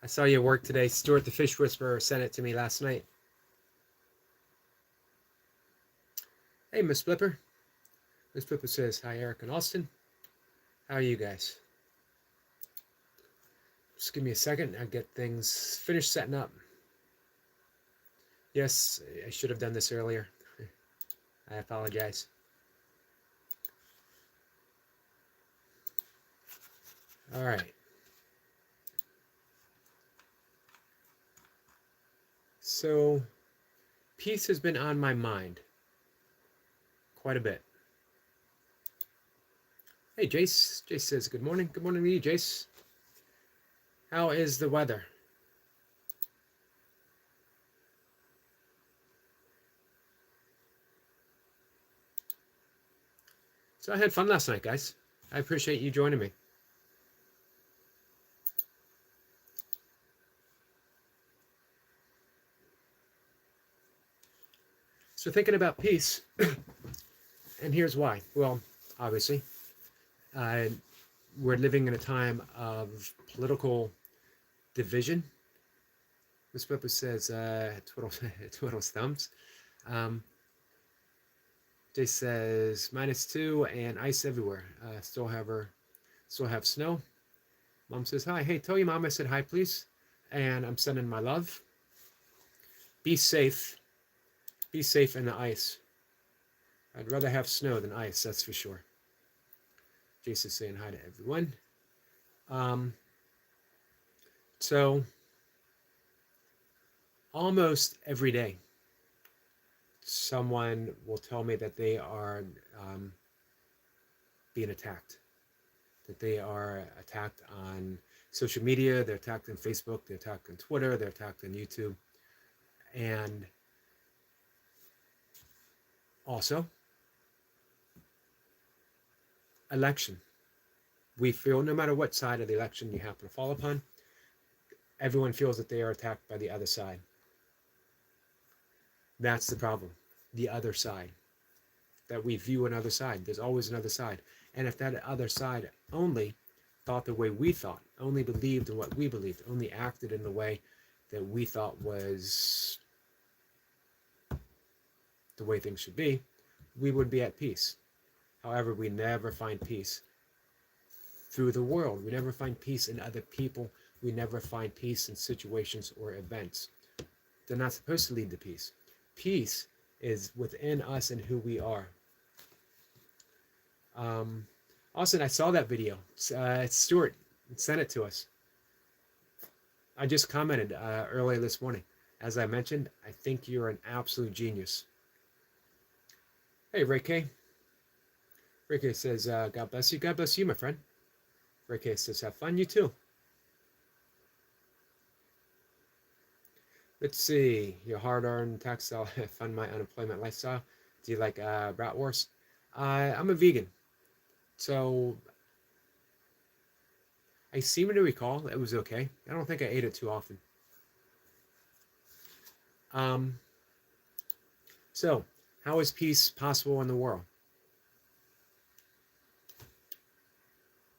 I saw you at work today. Stuart the Fish Whisperer sent it to me last night. Hey, Miss Flipper. Miss Flipper says, hi, Eric and Austin. How are you guys? Just give me a second. I'll get things finished setting up. Yes, I should have done this earlier. I apologize. All right. So, peace has been on my mind quite a bit. Hey, Jace. Jace says, good morning. Good morning to you, Jace. How is the weather? So I had fun last night, guys. I appreciate you joining me. So thinking about peace, and here's why. Well, obviously, we're living in a time of political division. Miss Pepper says, twiddles thumbs. Jay says, -2 and ice everywhere. Still have snow. Mom says, hi. Hey, tell your mom I said hi, please. And I'm sending my love. Be safe. Be safe in the ice. I'd rather have snow than ice, that's for sure. Jason's saying hi to everyone. So, almost every day, someone will tell me that they are being attacked. That they are attacked on social media, they're attacked on Facebook, they're attacked on Twitter, they're attacked on YouTube. And also, election. We feel no matter what side of the election you happen to fall upon, everyone feels that they are attacked by the other side. That's the problem. The other side. That we view another side. There's always another side. And if that other side only thought the way we thought, only believed in what we believed, only acted in the way that we thought was the way things should be, we would be at peace. However, we never find peace through the world. We never find peace in other people. We never find peace in situations or events. They're not supposed to lead to peace. Peace is within us and who we are. Austin, I saw that video. Stuart sent it to us. I just commented earlier this morning. As I mentioned, I think you're an absolute genius. Hey, Ray K. Ray K says, God bless you. God bless you, my friend. Ray K says, have fun. You too. Let's see. Your hard-earned tax I'll fund my unemployment lifestyle. Do you like bratwurst? I'm a vegan. So I seem to recall it was okay. I don't think I ate it too often. So how is peace possible in the world?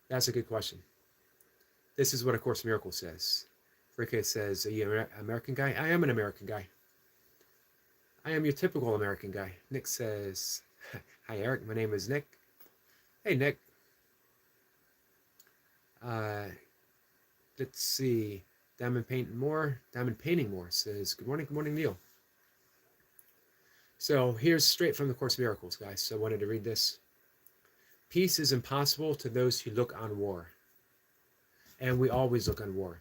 That's a good question. This is what A Course in Miracles says. Ricky says, are you an American guy? I am an American guy. I am your typical American guy. Nick says, hi, Eric. My name is Nick. Hey, Nick. Let's see. Diamond Painting More says, good morning, Neil. So here's straight from the Course in Miracles, guys. So I wanted to read this. Peace is impossible to those who look on war. And we always look on war.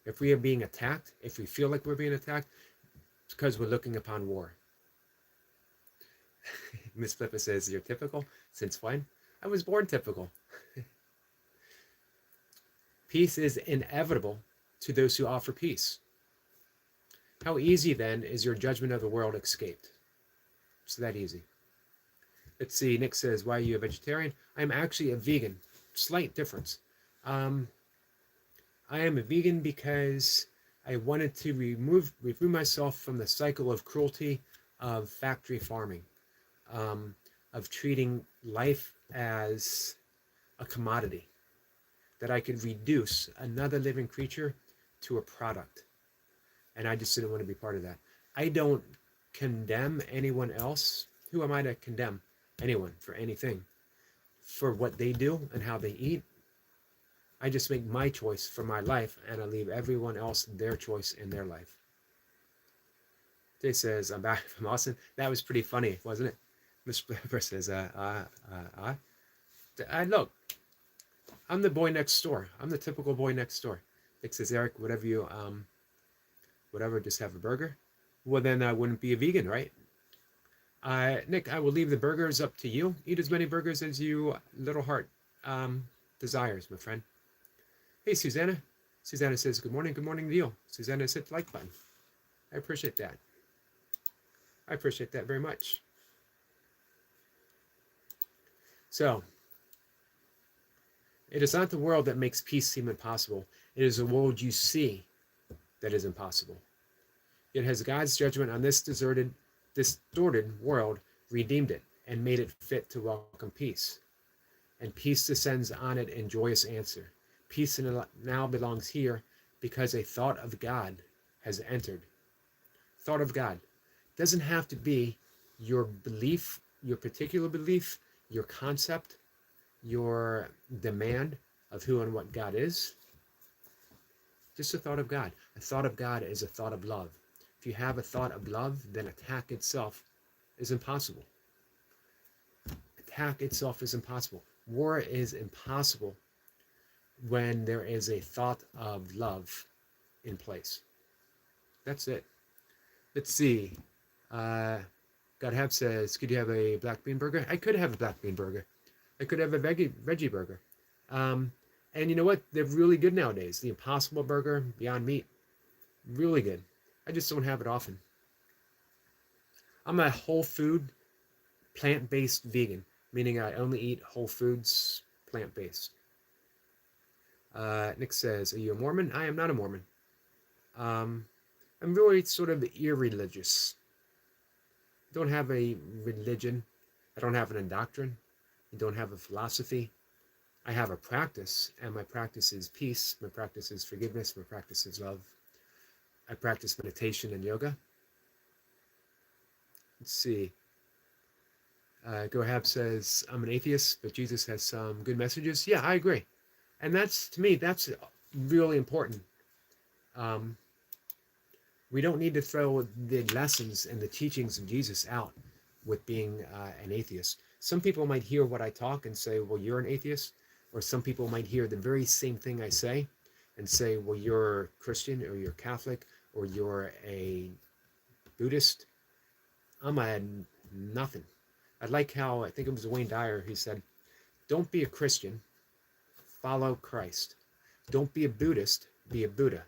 If we are being attacked, if we feel like we're being attacked, it's because we're looking upon war. Miss Flipper says, you're typical? Since when? I was born typical. Peace is inevitable to those who offer peace. How easy, then, is your judgment of the world escaped? It's that easy. Let's see, Nick says, why are you a vegetarian? I'm actually a vegan. Slight difference. I am a vegan because I wanted to remove myself from the cycle of cruelty of factory farming, of treating life as a commodity, that I could reduce another living creature to a product. And I just didn't want to be part of that. I don't condemn anyone else. Who am I to condemn anyone for anything? For what they do and how they eat. I just make my choice for my life, and I leave everyone else their choice in their life. Jay says, I'm back from Austin. That was pretty funny, wasn't it? Mr. Pepper says, look, I'm the boy next door. I'm the typical boy next door. Nick says, Eric, whatever, just have a burger. Well, then I wouldn't be a vegan, right? Nick, I will leave the burgers up to you. Eat as many burgers as you little heart desires, my friend. Hey, Susanna. Susanna says, good morning to you. Susanna hit the like button. I appreciate that. I appreciate that very much. So, it is not the world that makes peace seem impossible. It is the world you see that is impossible. Yet has God's judgment on this distorted world redeemed it and made it fit to welcome peace. And peace descends on it in joyous answer. Peace now belongs here because a thought of God has entered. Thought of God doesn't have to be your belief, your particular belief, your concept, your demand of who and what God is. Just a thought of God. A thought of God is a thought of love. If you have a thought of love, then attack itself is impossible. Attack itself is impossible. War is impossible when there is a thought of love in place. That's it. Let's see. Godhab says, could you have a black bean burger? I could have a black bean burger. I could have a veggie burger. And you know what? They're really good nowadays. The Impossible Burger, Beyond Meat, really good. I just don't have it often. I'm a whole food, plant-based vegan, meaning I only eat whole foods, plant-based. Nick says, are you a Mormon? I am not a Mormon. I'm really sort of irreligious. I don't have a religion. I don't have an doctrine. I don't have a philosophy. I have a practice, and my practice is peace. My practice is forgiveness. My practice is love. I practice meditation and yoga. Let's see. Gohab says, I'm an atheist, but Jesus has some good messages. Yeah, I agree. And that's, to me, that's really important. We don't need to throw the lessons and the teachings of Jesus out with being an atheist. Some people might hear what I talk and say, well, you're an atheist. Or some people might hear the very same thing I say and say, well, you're Christian or you're Catholic or you're a Buddhist. I'm a nothing. I like how, I think it was Wayne Dyer, he said, don't be a Christian, follow Christ. Don't be a Buddhist, be a Buddha.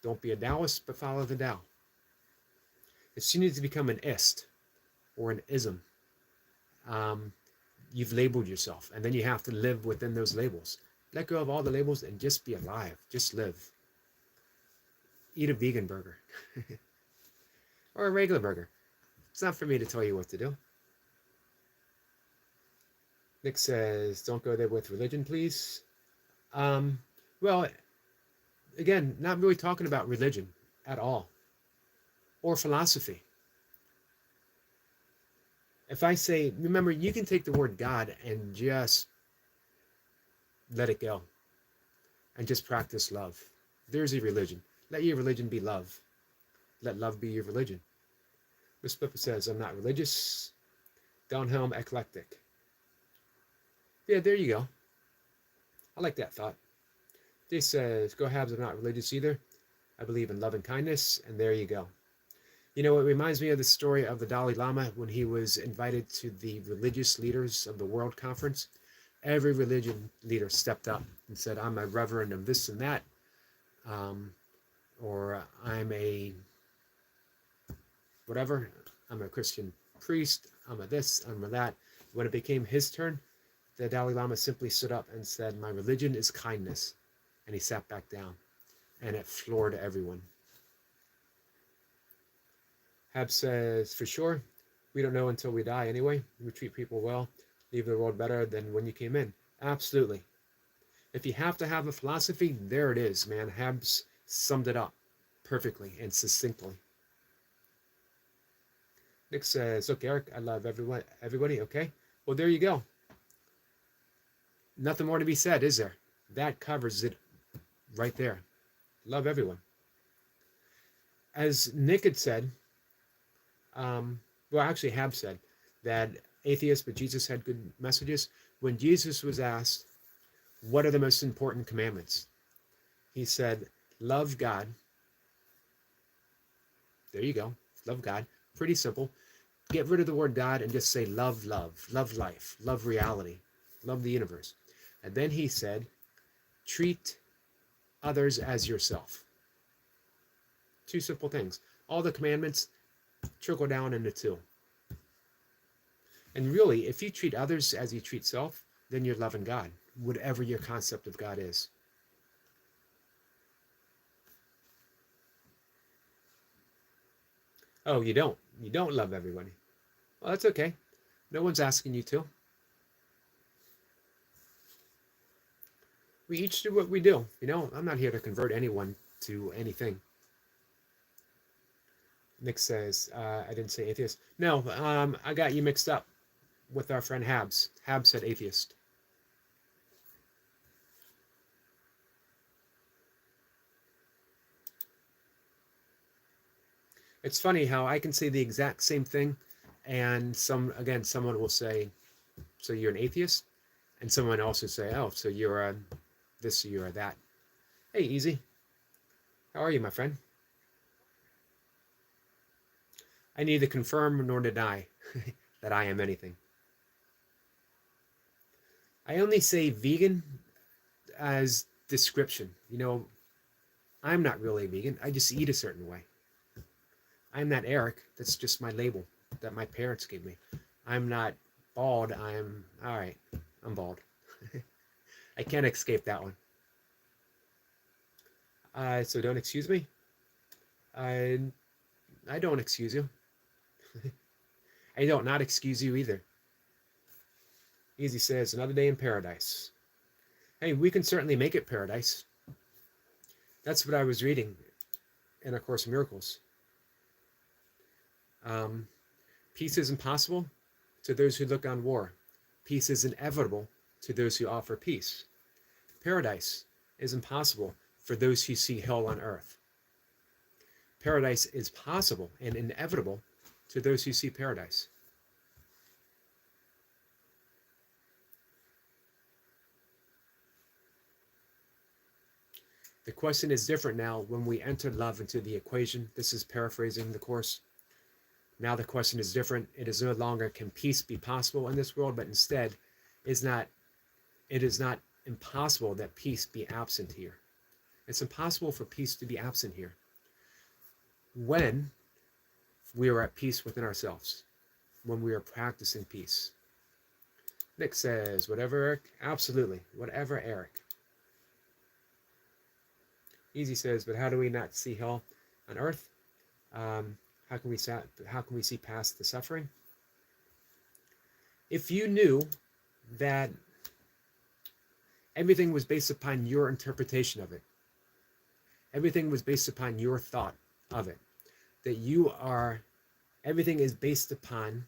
Don't be a Taoist, but follow the Tao. As soon as you become an ist or an ism, you've labeled yourself, and then you have to live within those labels. Let go of all the labels and just be alive. Just live. Eat a vegan burger. Or a regular burger. It's not for me to tell you what to do. Nick says, don't go there with religion, please. Well, again, not really talking about religion at all. Or philosophy. If I say, remember, you can take the word God and just let it go. And just practice love. There's a religion. Let your religion be love. Let love be your religion. Miss Pippa says, I'm not religious. Downhelm eclectic. Yeah, there you go. I like that thought. Jay says, go habs, I'm not religious either. I believe in love and kindness. And there you go. You know, it reminds me of the story of the Dalai Lama when he was invited to the religious leaders of the World Conference. Every religion leader stepped up and said, I'm a reverend of this and that. Or I'm a whatever. I'm a Christian priest. I'm a this, I'm a that. When it became his turn, the Dalai Lama simply stood up and said, my religion is kindness. And he sat back down. And it floored everyone. Hab says, for sure, we don't know until we die anyway. We treat people well, leave the world better than when you came in. Absolutely. If you have to have a philosophy, there it is, man. Habs summed it up perfectly and succinctly. Nick says, look, Eric, I love everybody. Okay. Well, there you go. Nothing more to be said, is there? That covers it right there. Love everyone. As Nick had said, well, actually, Hab said that atheists, but Jesus had good messages. When Jesus was asked, what are the most important commandments? He said, love God. There you go. Love God. Pretty simple. Get rid of the word God and just say love, love life, love reality, love the universe. And then he said, treat others as yourself. Two simple things. All the commandments trickle down into two. And really, if you treat others as you treat self, then you're loving God, whatever your concept of God is. Oh, you don't? You don't love everybody? Well, that's okay. No one's asking you to. We each do what we do. You know, I'm not here to convert anyone to anything. Nick says, I didn't say atheist. No, I got you mixed up with our friend Habs. Habs said atheist. It's funny how I can say the exact same thing, and someone will say, so you're an atheist? And someone else will say, oh, so you're a this, you're a that. Hey, easy. How are you, my friend? I neither confirm nor deny that I am anything. I only say vegan as description. You know, I'm not really vegan. I just eat a certain way. I'm not Eric. That's just my label that my parents gave me. I'm not bald. I'm all right. I'm bald. I can't escape that one. So don't excuse me. I don't excuse you. I don't not excuse you either. Easy says, another day in paradise. Hey, we can certainly make it paradise. That's what I was reading in A Course in Miracles. Peace is impossible to those who look on war. Peace is inevitable to those who offer peace. Paradise is impossible for those who see hell on earth. Paradise is possible and inevitable to those who see paradise. The question is different now when we enter love into the equation. This is paraphrasing the Course. Now the question is different. It is no longer can peace be possible in this world, but instead it is not impossible that peace be absent here. It's impossible for peace to be absent here when we are at peace within ourselves, when we are practicing peace. Nick says, whatever, Eric? Absolutely. Whatever, Eric. Easy says, but how do we not see hell on earth? How can we see past the suffering? If you knew that everything was based upon your interpretation of it, everything was based upon your thought of it, that everything is based upon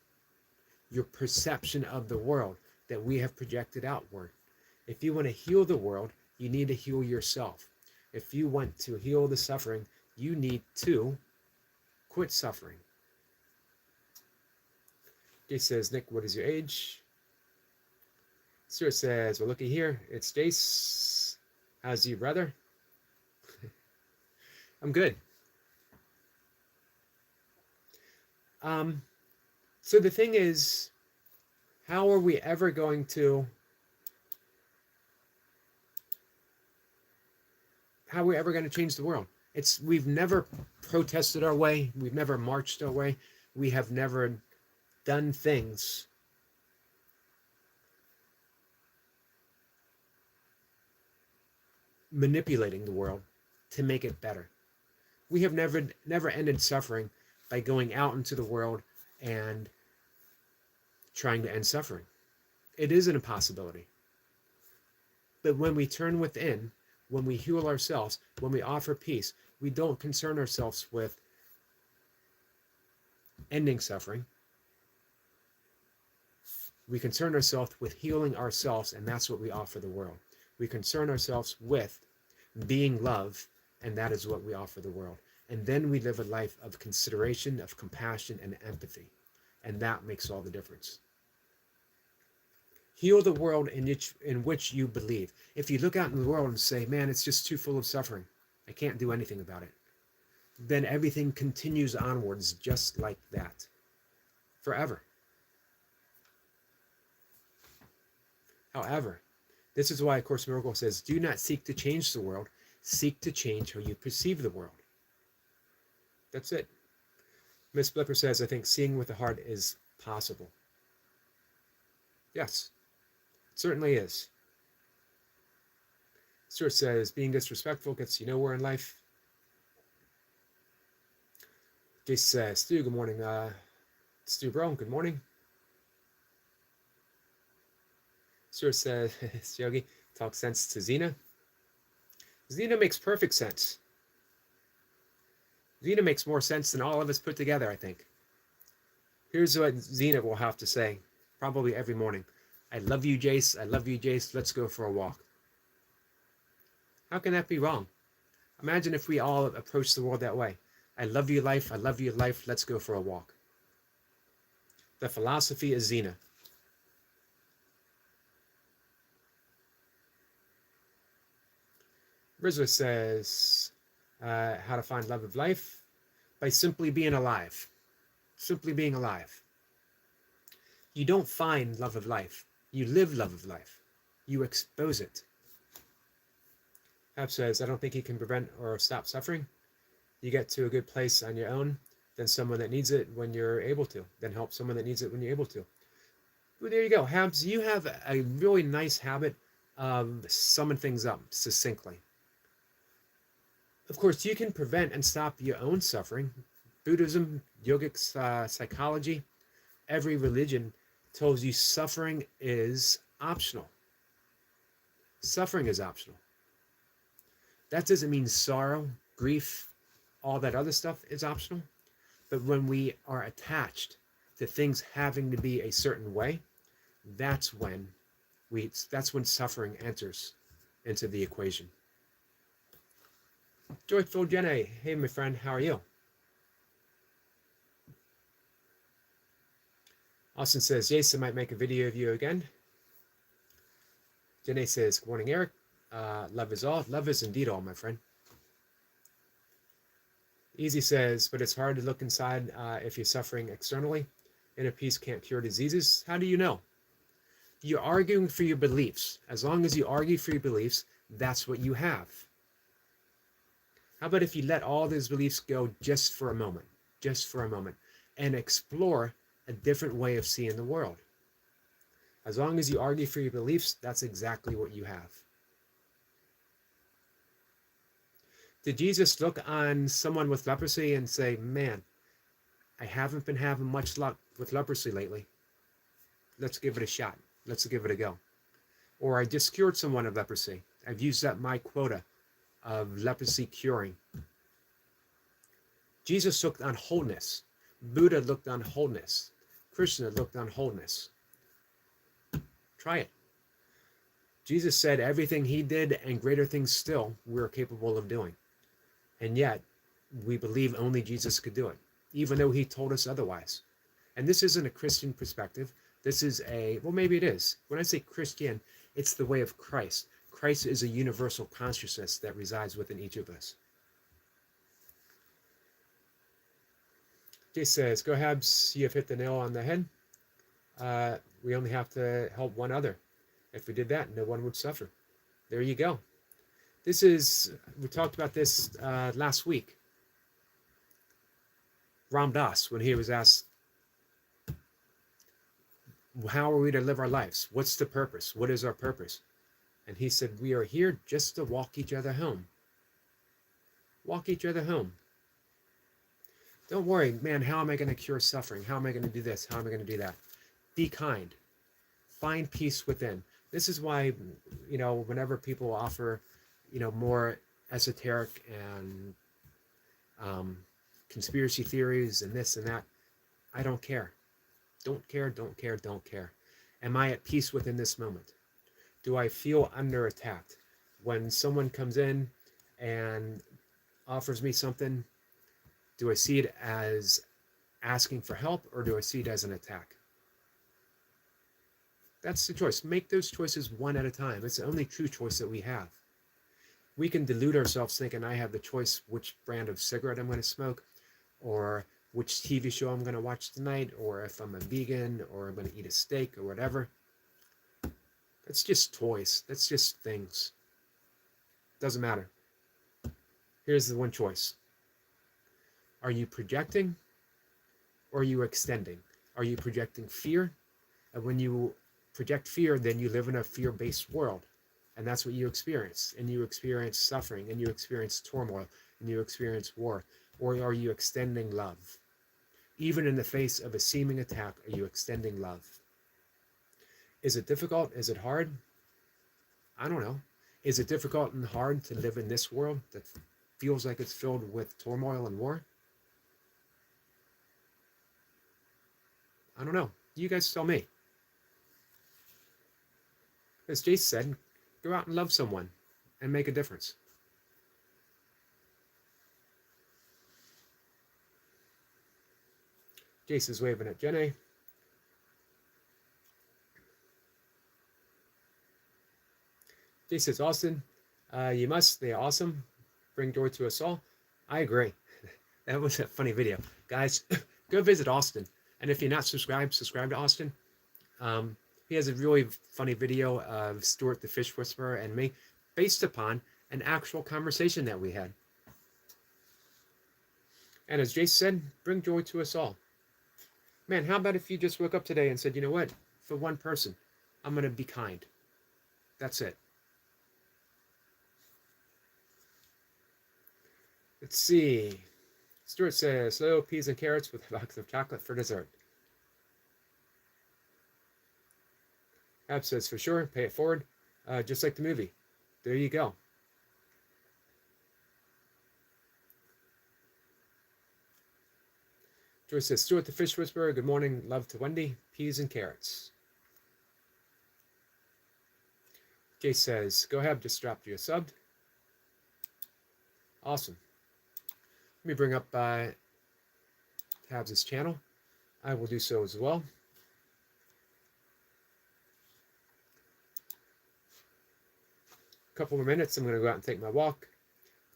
your perception of the world that we have projected outward. If you want to heal the world, you need to heal yourself. If you want to heal the suffering, you need to quit suffering. Jace says, Nick, what is your age? Stuart says, well, looky here. It's Jace. How's you, brother? I'm good. So the thing is, how are we ever going to change the world? We've never protested our way. We've never marched our way. We have never done things manipulating the world to make it better. We have never ended suffering by going out into the world and trying to end suffering. It is an impossibility. But when we turn within, when we heal ourselves, when we offer peace, we don't concern ourselves with ending suffering. We concern ourselves with healing ourselves, and that's what we offer the world. We concern ourselves with being love, and that is what we offer the world. And then we live a life of consideration, of compassion, and empathy. And that makes all the difference. Heal the world in which you believe. If you look out in the world and say, man, it's just too full of suffering, I can't do anything about it, then everything continues onwards just like that, forever. However, this is why A Course in Miracles says, do not seek to change the world, seek to change how you perceive the world. That's it. Miss Blipper says, I think seeing with the heart is possible. Yes, it certainly is. Stuart says, being disrespectful gets you nowhere in life. Jace says, Stu, good morning. Stu Bro, good morning. Stuart says, Yogi, talk sense to Zena. Zena makes perfect sense. Zena makes more sense than all of us put together, I think. Here's what Zena will have to say, probably every morning. I love you, Jace. I love you, Jace. Let's go for a walk. How can that be wrong? Imagine if we all approached the world that way. I love you, life. I love you, life. Let's go for a walk. The philosophy is Zena. Rizwa says, how to find love of life? By simply being alive. Simply being alive. You don't find love of life. You live love of life. You expose it. Hab says, I don't think you can prevent or stop suffering. You get to a good place on your own, then someone that needs it when you're able to. Then help someone that needs it when you're able to. Well, there you go. Habs, you have a really nice habit of summing things up succinctly. Of course, you can prevent and stop your own suffering. Buddhism, yogic psychology, every religion tells you suffering is optional. Suffering is optional. That doesn't mean sorrow, grief, all that other stuff is optional. But when we are attached to things having to be a certain way, that's when suffering enters into the equation. Joyful Jenny, hey my friend, how are you? Austin says, yes, I might make a video of you again. Jenny says, good morning, Eric. Love is all. Love is indeed all, my friend. Easy says, but it's hard to look inside if you're suffering externally. Inner peace can't cure diseases. How do you know? You're arguing for your beliefs. As long as you argue for your beliefs, that's what you have. How about if you let all those beliefs go just for a moment, and explore a different way of seeing the world? As long as you argue for your beliefs, that's exactly what you have. Did Jesus look on someone with leprosy and say, man, I haven't been having much luck with leprosy lately. Let's give it a shot. Let's give it a go. Or I just cured someone of leprosy. I've used up my quota of leprosy curing. Jesus looked on wholeness. Buddha looked on wholeness. Krishna looked on wholeness. Try it. Jesus said everything he did and greater things still we're capable of doing. And yet, we believe only Jesus could do it, even though he told us otherwise. And this isn't a Christian perspective. This is well, maybe it is. When I say Christian, it's the way of Christ. Christ is a universal consciousness that resides within each of us. Jay says, go Habs, you have hit the nail on the head. We only have to help one other. If we did that, no one would suffer. There you go. We talked about this last week. Ram Dass, when he was asked, how are we to live our lives? What's the purpose? What is our purpose? And he said, we are here just to walk each other home. Walk each other home. Don't worry, man, how am I going to cure suffering? How am I going to do this? How am I going to do that? Be kind. Find peace within. This is why, whenever people offer, more esoteric and um, conspiracy theories and this and that, I don't care. Don't care, don't care, don't care. Am I at peace within this moment? Do I feel under attack? When someone comes in and offers me something, do I see it as asking for help or do I see it as an attack? That's the choice. Make those choices one at a time. It's the only true choice that we have. We can delude ourselves thinking I have the choice which brand of cigarette I'm going to smoke, or which TV show I'm going to watch tonight, or if I'm a vegan, or I'm going to eat a steak, or whatever. That's just toys. That's just things. Doesn't matter. Here's the one choice. Are you projecting or are you extending? Are you projecting fear? And when you project fear, then you live in a fear-based world. And that's what you experience. And you experience suffering, and you experience turmoil, and you experience war. Or are you extending love? Even in the face of a seeming attack, are you extending love? Is it difficult? Is it hard? I don't know. Is it difficult and hard to live in this world that feels like it's filled with turmoil and war? I don't know. You guys tell me. As Jace said, go out and love someone and make a difference. Jace is waving at Jenny. Jace says, Austin, you must stay awesome. Bring joy to us all. I agree. That was a funny video. Guys, go visit Austin. And if you're not subscribed, subscribe to Austin. He has a really funny video of Stuart the Fish Whisperer and me based upon an actual conversation that we had. And as Jace said, bring joy to us all. Man, how about if you just woke up today and said, you know what? For one person, I'm going to be kind. That's it. Let's see. Stuart says, slow peas and carrots with a box of chocolate for dessert. Ab says, for sure, pay it forward. Just like the movie. There you go. Joyce says, Stuart the Fish Whisperer, good morning, love to Wendy, peas and carrots. Jay says, go ahead, just dropped you a sub. Awesome. Let me bring up Tabs' channel. I will do so as well. A couple more minutes, I'm going to go out and take my walk.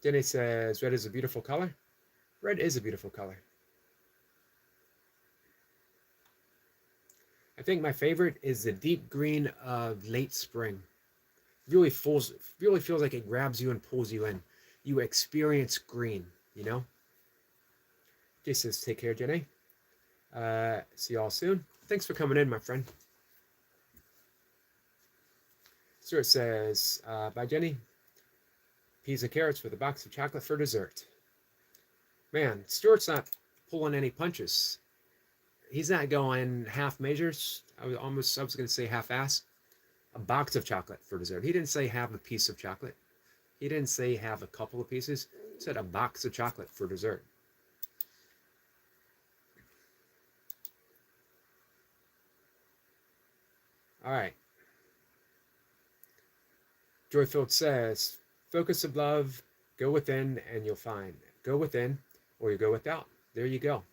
Jenny says, red is a beautiful color. Red is a beautiful color. I think my favorite is the deep green of late spring. Really feels like it grabs you and pulls you in. You experience green, you know? Jay says, take care, Jenny. See y'all soon. Thanks for coming in, my friend. Stuart says, bye, Jenny. Peas and carrots with a box of chocolate for dessert. Man, Stuart's not pulling any punches. He's not going half measures. I was going to say half-ass. A box of chocolate for dessert. He didn't say have a piece of chocolate. He didn't say have a couple of pieces. He said a box of chocolate for dessert. All right. Joyfield says, focus of love, go within and you'll find. Go within or you go without. There you go.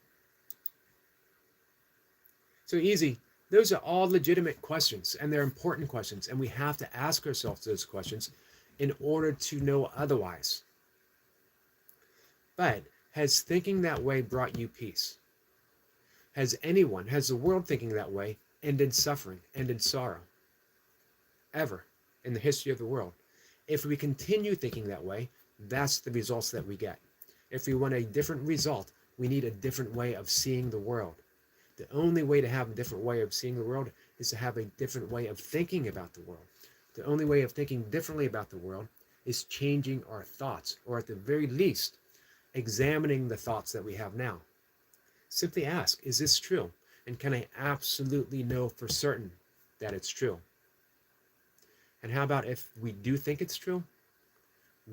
So easy. Those are all legitimate questions, and they're important questions, and we have to ask ourselves those questions in order to know otherwise. But has thinking that way brought you peace? Has the world thinking that way ended suffering, ended sorrow? Ever in the history of the world? If we continue thinking that way, that's the results that we get. If we want a different result, we need a different way of seeing the world. The only way to have a different way of seeing the world is to have a different way of thinking about the world. The only way of thinking differently about the world is changing our thoughts, or at the very least, examining the thoughts that we have now. Simply ask, is this true? And can I absolutely know for certain that it's true? And how about if we do think it's true?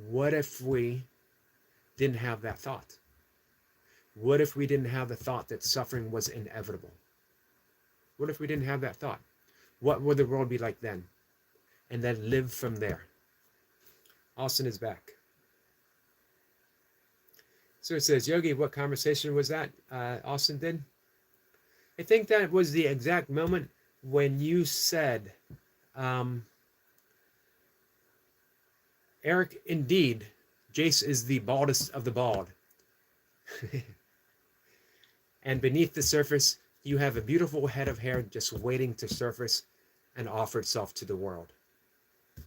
What if we didn't have that thought? What if we didn't have the thought that suffering was inevitable? What if we didn't have that thought? What would the world be like then? And then live from there. Austin is back. So it says, Yogi, what conversation was that Austin did? I think that was the exact moment when you said, Eric, indeed, Jace is the baldest of the bald. And beneath the surface, you have a beautiful head of hair just waiting to surface and offer itself to the world.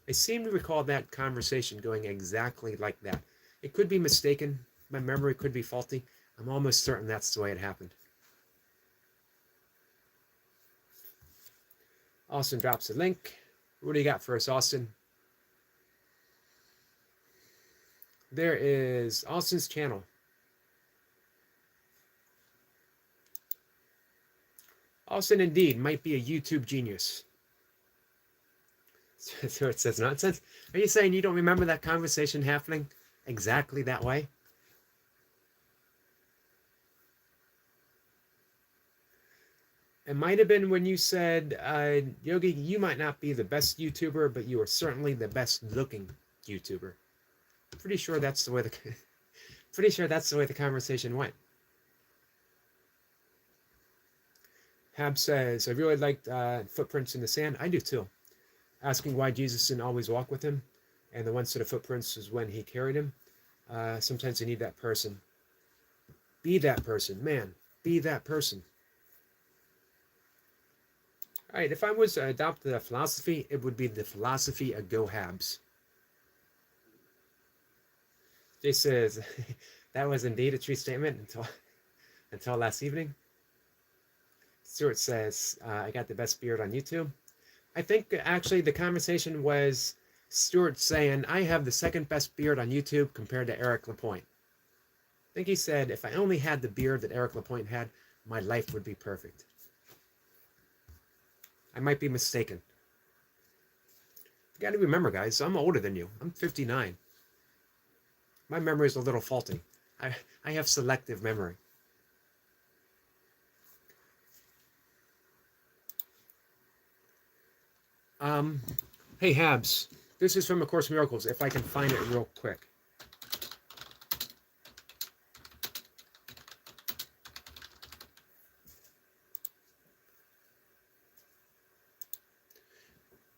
I seem to recall that conversation going exactly like that. It could be mistaken. My memory could be faulty. I'm almost certain that's the way it happened. Austin drops a link. What do you got for us, Austin? There is Austin's channel. Austin indeed might be a YouTube genius. So it says nonsense. Are you saying you don't remember that conversation happening exactly that way? It might have been when you said, Yogi, you might not be the best YouTuber, but you are certainly the best looking YouTuber. Pretty sure that's the way the conversation went. Hab says, I really liked Footprints in the Sand. I do too. Asking why Jesus didn't always walk with him, and the one set of footprints was when he carried him. Sometimes you need that person. Be that person, man. Be that person. All right, if I was to adopt the philosophy, it would be the philosophy of Go Habs. Jay says, that was indeed a true statement until last evening. Stuart says, I got the best beard on YouTube. I think actually the conversation was Stuart saying, I have the second best beard on YouTube compared to Eric Lapointe. I think he said, if I only had the beard that Eric Lapointe had, my life would be perfect. I might be mistaken. You got to remember, guys, I'm older than you. I'm 59. My memory is a little faulty. I have selective memory. Hey, Habs. This is from A Course in Miracles, if I can find it real quick.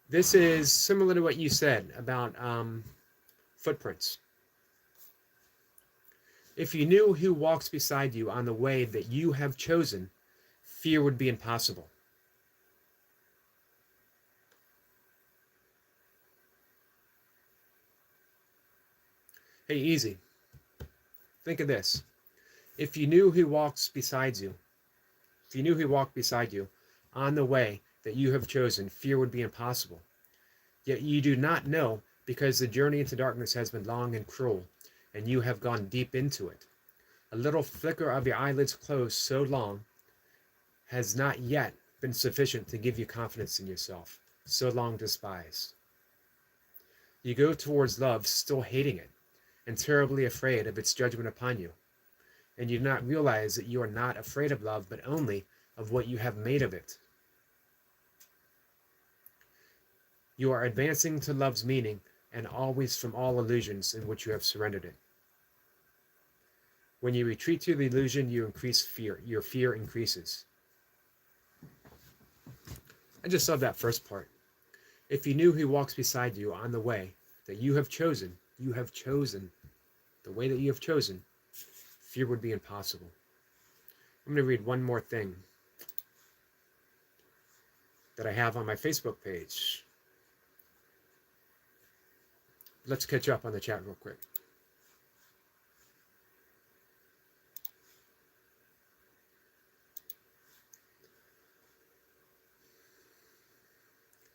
This is similar to what you said about footprints. If you knew who walks beside you on the way that you have chosen, fear would be impossible. Hey, easy. Think of this. If you knew who walks beside you, on the way that you have chosen, fear would be impossible. Yet you do not know, because the journey into darkness has been long and cruel, and you have gone deep into it. A little flicker of your eyelids closed so long has not yet been sufficient to give you confidence in yourself, so long despised. You go towards love still hating it, and terribly afraid of its judgment upon you. And you do not realize that you are not afraid of love, but only of what you have made of it. You are advancing to love's meaning, and always from all illusions in which you have surrendered it. When you retreat to the illusion, you increase fear. Your fear increases. I just love that first part. If you knew who walks beside you on the way that you have chosen, the way that you have chosen, fear would be impossible. I'm going to read one more thing that I have on my Facebook page. Let's catch up on the chat real quick.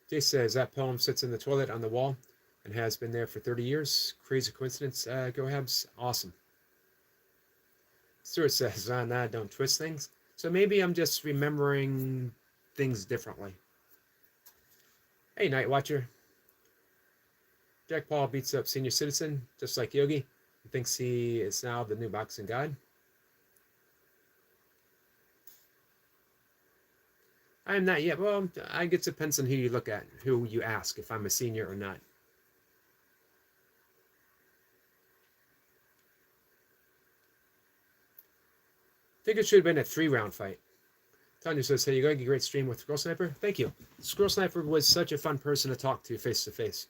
Jay says, that poem sits in the toilet on the wall and has been there for 30 years. Crazy coincidence, Go Habs. Awesome. Stuart says, nah, don't twist things. So maybe I'm just remembering things differently. Hey, Night Watcher. Jack Paul beats up senior citizen, just like Yogi. He thinks he is now the new boxing god. I am not yet. Well, I guess it depends on who you look at, who you ask, if I'm a senior or not. I think it should have been a 3-round fight. Tanya says, hey, you got a great stream with Squirrel Sniper. Thank you. Squirrel Sniper was such a fun person to talk to face to face.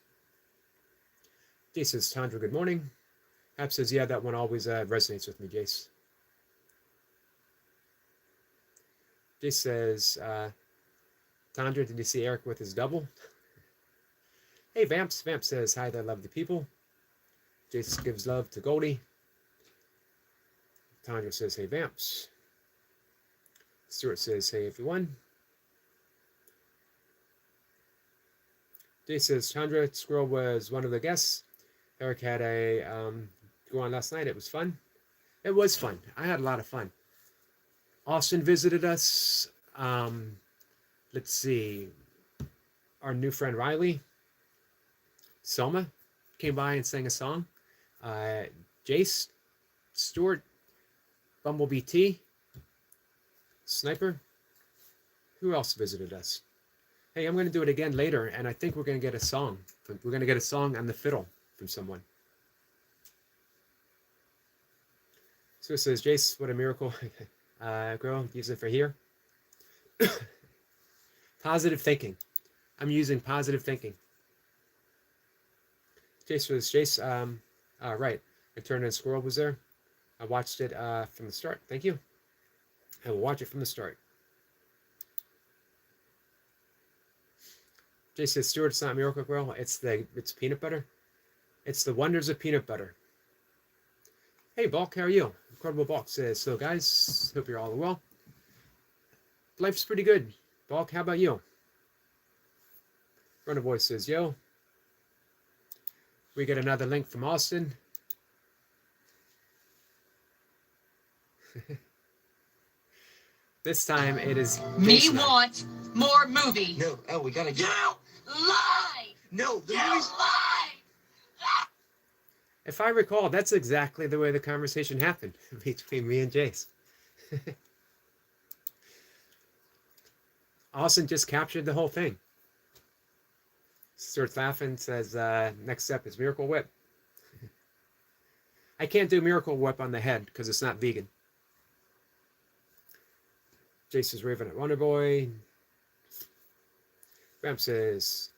Jace says, Tandra, good morning. Hap says, yeah, that one always resonates with me, Jace. Jace says, Tandra, did you see Eric with his double? Hey, Vamps. Vamp says, hi there, lovely people. Jace gives love to Goldie. Tandra says, hey, Vamps. Stuart says, hey, everyone. Jace says, Chandra Squirrel was one of the guests. Eric had a go on last night. It was fun. It was fun. I had a lot of fun. Austin visited us. Let's see. Our new friend Riley. Selma came by and sang a song. Jace, Stuart, Bumblebee T, Sniper. Who else visited us? Hey, I'm going to do it again later, and I think we're going to get a song. We're going to get a song on the fiddle from someone. So it says, Jace, what a miracle. Girl, use it for here. Positive thinking. I'm using positive thinking. Jace was Jace. Right. I turned in Squirrel was there. I watched it from the start. Thank you. I will watch it from the start. Jace says, Stuart, it's not Miracle Grow. It's peanut butter. It's the wonders of peanut butter. Hey, Bulk, how are you? Incredible Bulk says, so guys, hope you're all well. Life's pretty good. Bulk, how about you? Runner Boy says, yo. We get another link from Austin. This time it is me want more movie. No, oh, we gotta get. You lie. No, the You movie's. lie. If I recall, that's exactly the way the conversation happened between me and Jace. Austin just captured the whole thing. Starts laughing, says, next step is Miracle Whip. I can't do Miracle Whip on the head because it's not vegan. Jason's raving at Wonder Boy. Bram says,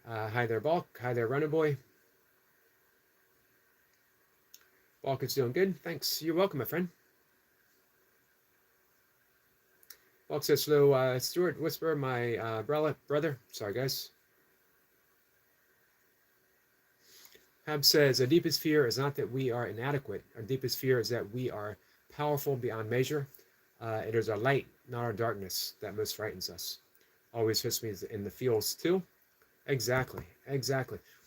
hi there, Bulk. Hi there, Runner Boy. Bulk is doing good. Thanks. You're welcome, my friend. Bulk says, hello, Stuart, Whisper, my brother. Sorry, guys. Hab says, our deepest fear is not that we are inadequate. Our deepest fear is that we are powerful beyond measure. It is our light, not our darkness, that most frightens us. Always hits me in the feels, too. Exactly.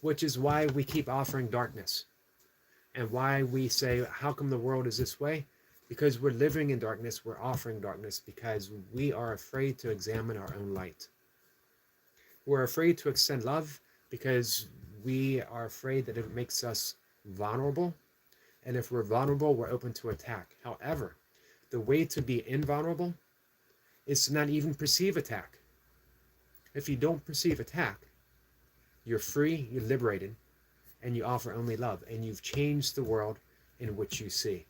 Which is why we keep offering darkness. And why we say, how come the world is this way? Because we're living in darkness, we're offering darkness because we are afraid to examine our own light. We're afraid to extend love because we are afraid that it makes us vulnerable. And if we're vulnerable, we're open to attack. However, the way to be invulnerable is to not even perceive attack. If you don't perceive attack, you're free, you're liberated, and you offer only love, and you've changed the world in which you see.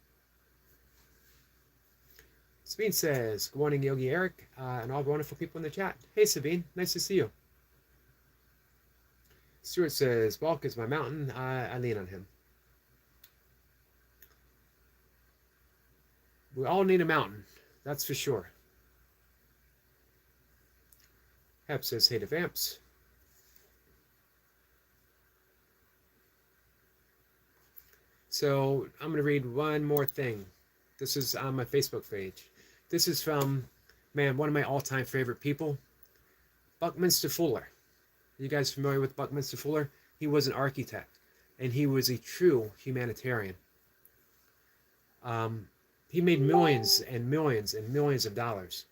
Sabine says, good morning, Yogi, Eric, and all the wonderful people in the chat. Hey, Sabine, nice to see you. Stuart says, Bulk is my mountain. I lean on him. We all need a mountain, that's for sure. Hep says, hey to Vamps. So I'm going to read one more thing. This is on my Facebook page. This is from, man, one of my all-time favorite people, Buckminster Fuller. You guys familiar with Buckminster Fuller? He was an architect, and he was a true humanitarian. He made millions and millions and millions of dollars,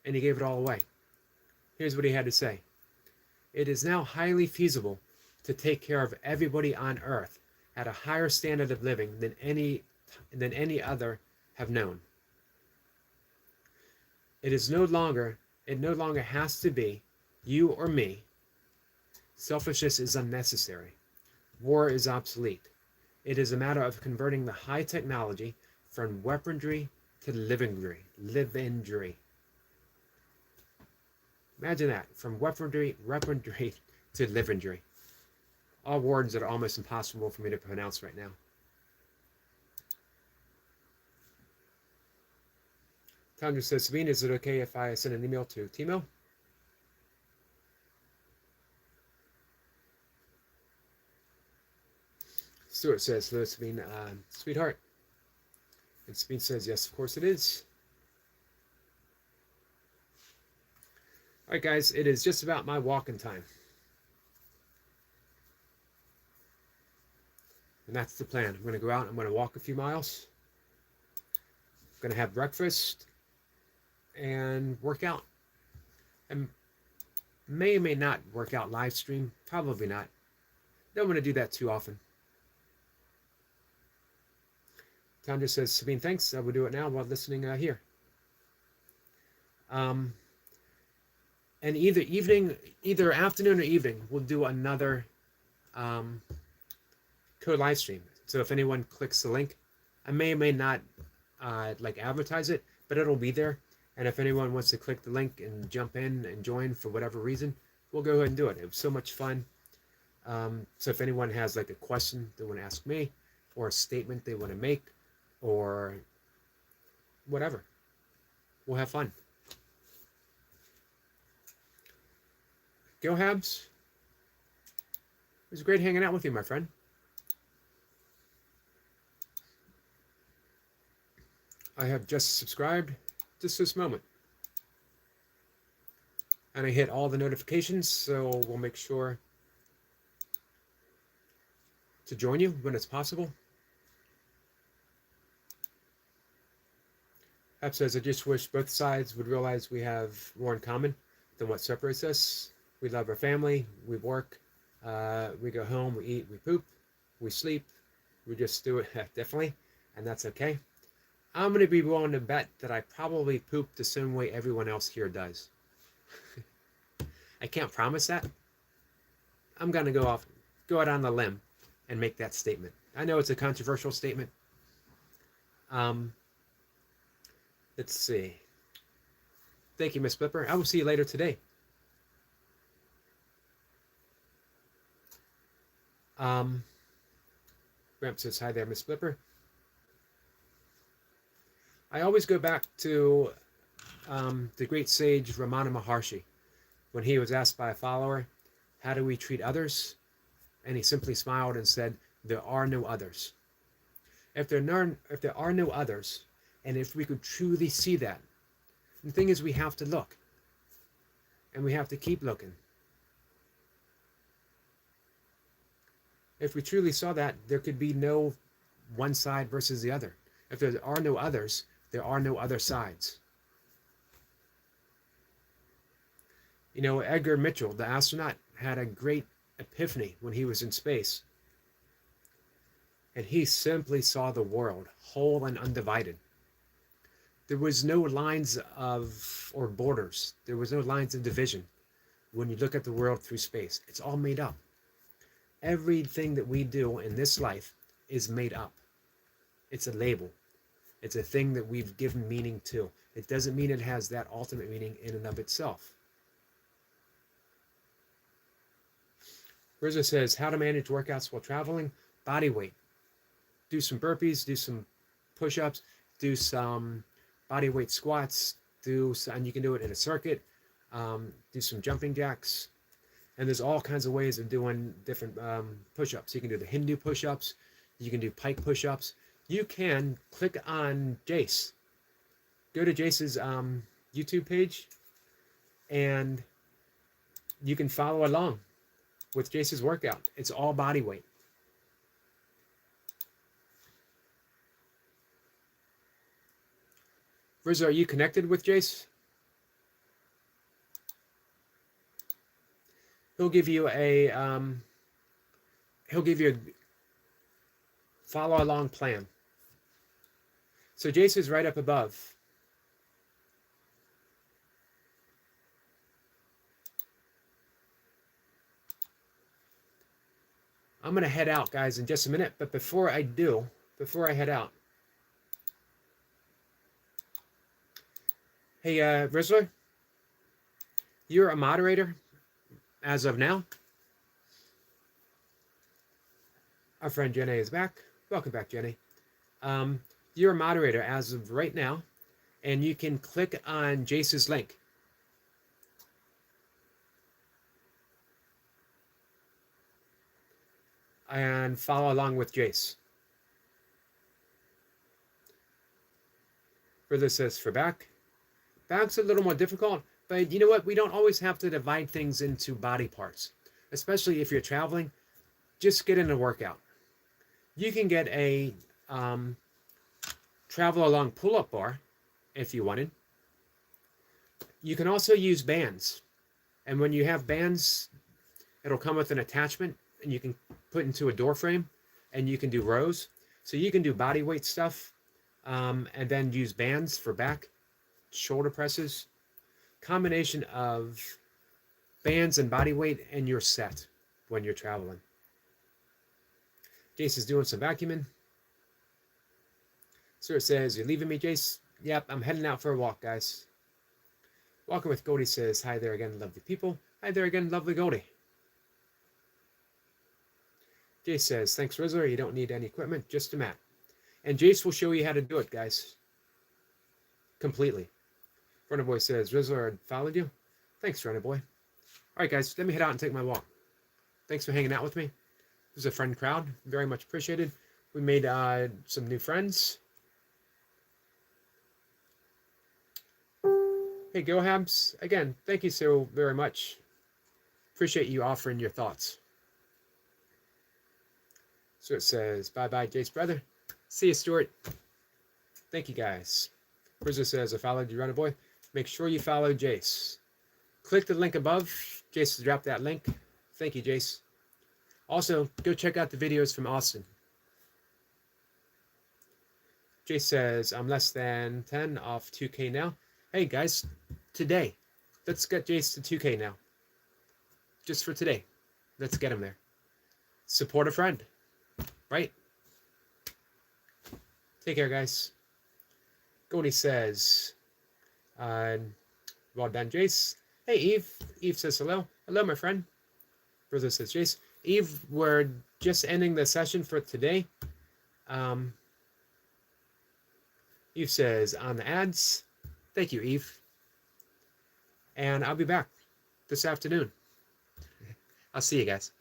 and he gave it all away. Here's what he had to say. It is now highly feasible to take care of everybody on earth at a higher standard of living than any other have known. It no longer has to be you or me. Selfishness is unnecessary. War is obsolete. It is a matter of converting the high technology from weaponry to livingery. Imagine that, from weaponry to livingery. All words that are almost impossible for me to pronounce right now. Tandra says, Sabine, is it okay if I send an email to Timo? Stuart says, hello, Sabine, sweetheart. And Sabine says, yes, of course it is. All right, guys, it is just about my walking time. And that's the plan. I'm going to go out, I'm going to walk a few miles. I'm going to have breakfast and work out. And may or may not work out live stream. Probably not. Don't want to do that too often. Tandra says, Sabine, thanks. I will do it now while listening here. And either afternoon or evening, we'll do another code live stream. So if anyone clicks the link, I may or may not like advertise it, but it'll be there. And if anyone wants to click the link and jump in and join for whatever reason, we'll go ahead and do it. It was so much fun. So if anyone has like a question they want to ask me, or a statement they want to make, or whatever, we'll have fun. Go Habs. It was great hanging out with you, my friend. I have just subscribed just this moment. And I hit all the notifications, so we'll make sure to join you when it's possible. Hap says, I just wish both sides would realize we have more in common than what separates us. We love our family, we work, we go home, we eat, we poop, we sleep, we just do it differently, and that's okay. I'm going to be willing to bet that I probably poop the same way everyone else here does. I can't promise that. I'm going to go out on the limb and make that statement. I know it's a controversial statement. Let's see. Thank you, Miss Flipper. I will see you later today. Gramp says, hi there, Miss Flipper. I always go back to the great sage Ramana Maharshi when he was asked by a follower, how do we treat others? And he simply smiled and said, there are no others. If there are no others, and if we could truly see that, the thing is we have to look. And we have to keep looking. If we truly saw that, there could be no one side versus the other. If there are no others, there are no other sides. You know, Edgar Mitchell, the astronaut, had a great epiphany when he was in space. And he simply saw the world whole and undivided. There was no lines or borders. There was no lines of division when you look at the world through space. It's all made up. Everything that we do in this life is made up. It's a label. It's a thing that we've given meaning to. It doesn't mean it has that ultimate meaning in and of itself. Rizzo says, how to manage workouts while traveling? Body weight. Do some burpees, do some push-ups, do some body weight squats, and you can do it in a circuit, do some jumping jacks. And there's all kinds of ways of doing different push-ups. You can do the Hindu push-ups. You can do pike push-ups. You can click on Jace. Go to Jace's YouTube page, and you can follow along with Jace's workout. It's all body weight. Rizzo, are you connected with Jace? He'll give you a he'll give you a follow along plan. So Jace is right up above. I'm going to head out, guys, in just a minute. But before I head out, hey, Rizzler, you're a moderator as of now. Our friend Jenny is back. Welcome back, Jenny. You're a moderator as of right now, and you can click on Jace's link. And follow along with Jace. Further says for back. Back's a little more difficult, but you know what? We don't always have to divide things into body parts, especially if you're traveling. Just get in a workout. You can get a travel along pull-up bar if you wanted. You can also use bands. And when you have bands, it'll come with an attachment and you can put into a door frame and you can do rows. So you can do body weight stuff and then use bands for back, shoulder presses. Combination of bands and body weight, and you're set when you're traveling. Jace is doing some vacuuming. Sir says, "You're leaving me, Jace?" Yep, I'm heading out for a walk, guys. Walking with Goldie says, "Hi there again, lovely people." Hi there again, lovely Goldie. Jace says, "Thanks, Rizzler. You don't need any equipment, just a mat." And Jace will show you how to do it, guys. Completely. Runner Boy says, "Rizzler followed you." Thanks, Runner Boy. All right, guys, let me head out and take my walk. Thanks for hanging out with me. It was a friend crowd. Very much appreciated. We made some new friends. Hey, GoHabs, again, thank you so very much. Appreciate you offering your thoughts. So it says, "Bye-bye, Jace, brother." See you, Stuart. Thank you, guys. Rizzo says, "I followed you, Runner Boy." Make sure you follow Jace. Click the link above. Jace has dropped that link. Thank you, Jace. Also, go check out the videos from Austin. Jace says, "I'm less than 10 off 2K now." Hey, guys, today, let's get Jace to 2K now. Just for today. Let's get him there. Support a friend. Right? Take care, guys. Goldie says, "Well done, Jace." Hey, Eve. Eve says hello. Hello, my friend. Brother says, "Jace." Eve, we're just ending the session for today. Eve says, "On the ads." Thank you, Eve. And I'll be back this afternoon. I'll see you guys.